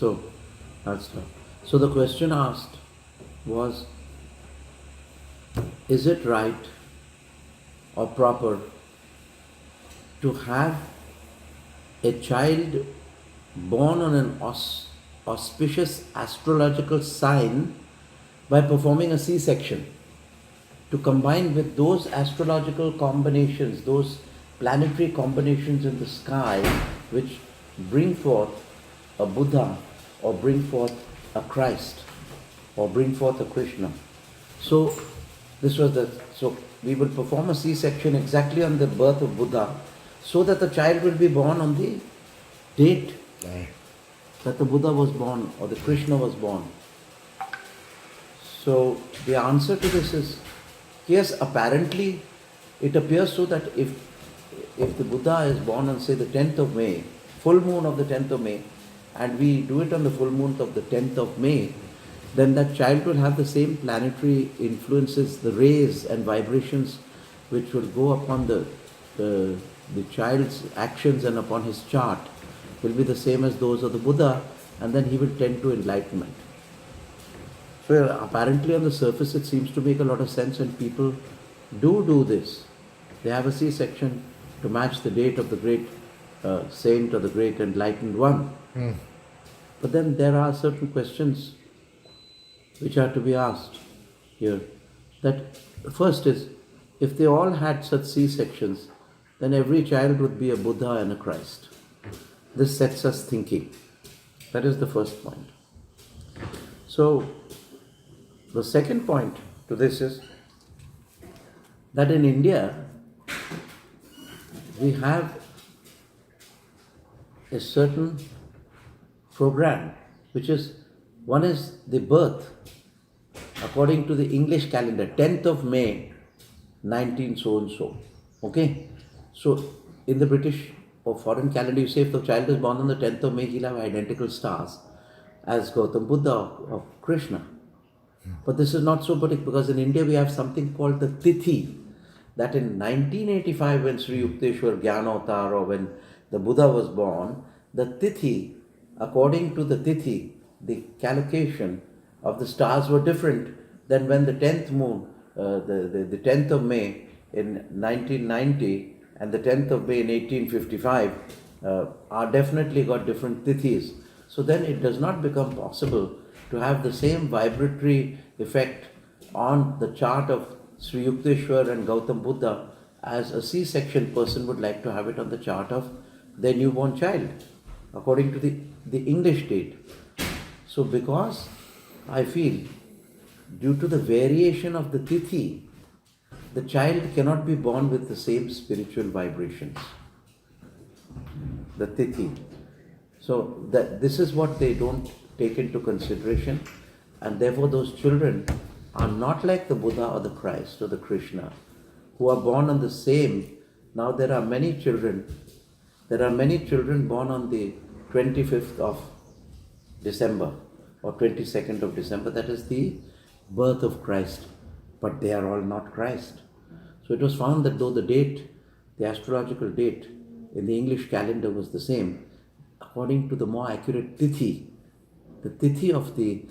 So that's not. So the question asked was, is it right or proper to have a child born on an auspicious astrological sign by performing a C-section, to combine with those astrological combinations, those planetary combinations in the sky, which bring forth a Buddha, or bring forth a Christ, or bring forth a Krishna. So so we will perform a C-section exactly on the birth of Buddha, so that the child will be born on the date that the Buddha was born or the Krishna was born. So the answer to this is yes, apparently it appears so that if the Buddha is born on, say, the 10th of May, full moon of the 10th of May, and we do it on the full moon of the 10th of May, then that child will have the same planetary influences, the rays and vibrations which will go upon the child's actions and upon his chart will be the same as those of the Buddha, and then he will tend to enlightenment. So apparently on the surface it seems to make a lot of sense, and people do this. They have a C-section to match the date of the great saint or the great enlightened one. But then there are certain questions which are to be asked here. That first is, if they all had such C-sections, then every child would be a Buddha and a Christ. This sets us thinking. That is the first point. So the second point to this is that in India we have a certain program, which is, one is the birth according to the English calendar, 10th of May 19 so and so. Okay? So in the British or foreign calendar, you say if the child is born on the 10th of May, he'll have identical stars as Gautam Buddha or Krishna. But this is not so, because in India we have something called the Tithi, that in 1985 when Sri Yukteswar Jnana-avatar, or when the Buddha was born, the Tithi, according to the Tithi, the calculation of the stars were different than when the 10th moon, the 10th of May in 1990 and the 10th of May in 1855 are definitely got different Tithis. So then it does not become possible to have the same vibratory effect on the chart of Sri Yukteswar and Gautam Buddha as a C-section person would like to have it on the chart of their newborn child, according to the English date. So because I feel, due to the variation of the Tithi, the child cannot be born with the same spiritual vibrations. The Tithi. So this is what they don't take into consideration, and therefore those children are not like the Buddha or the Christ or the Krishna, who are born on the same. Now there are many children born on the 25th of December or 22nd of December, that is the birth of Christ, but they are all not Christ. So it was found that though the astrological date in the English calendar was the same, according to the more accurate Tithi, the Tithi of the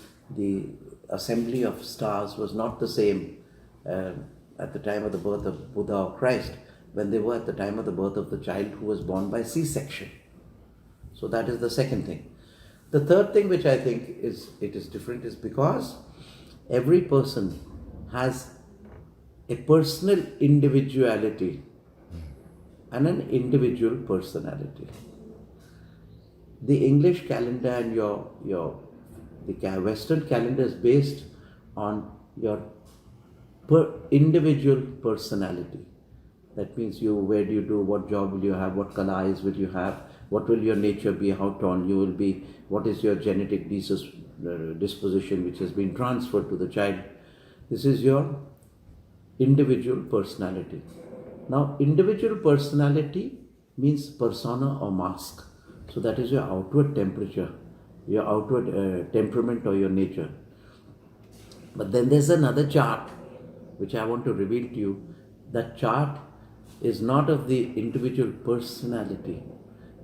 assembly of stars was not the same at the time of the birth of Buddha or Christ when they were at the time of the birth of the child who was born by C-section. So that is the second thing. The third thing which I think is different is because every person has a personal individuality and an individual personality. The English calendar and the Western calendar is based on your individual personality. That means where do you do, what job will you have, what color eyes will you have, what will your nature be, how tall you will be, what is your genetic disposition which has been transferred to the child. This is your individual personality. Now, individual personality means persona or mask. So that is your outward temperature, your outward temperament or your nature. But then there's another chart which I want to reveal to you. That chart is not of the individual personality,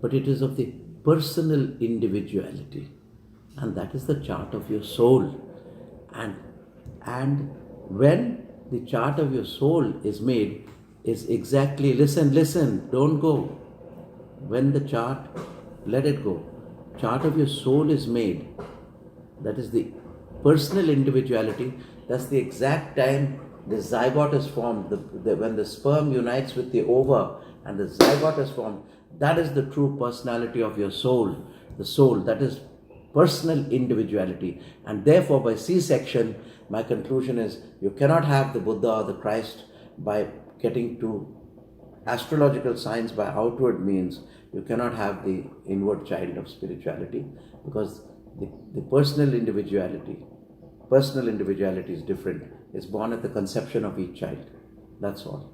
but it is of the personal individuality. And that is the chart of your soul. And when the chart of your soul is made, is exactly, listen, don't go. When the chart, let it go. Chart of your soul is made. That is the personal individuality. That's the exact time the zygote is formed. When the sperm unites with the ova and the zygote is formed, that is the true personality of your soul. The soul, that is personal individuality. And therefore, by C-section, my conclusion is you cannot have the Buddha or the Christ by getting to astrological science by outward means. You cannot have the inward child of spirituality, because the personal individuality is different. It's born at the conception of each child. That's all.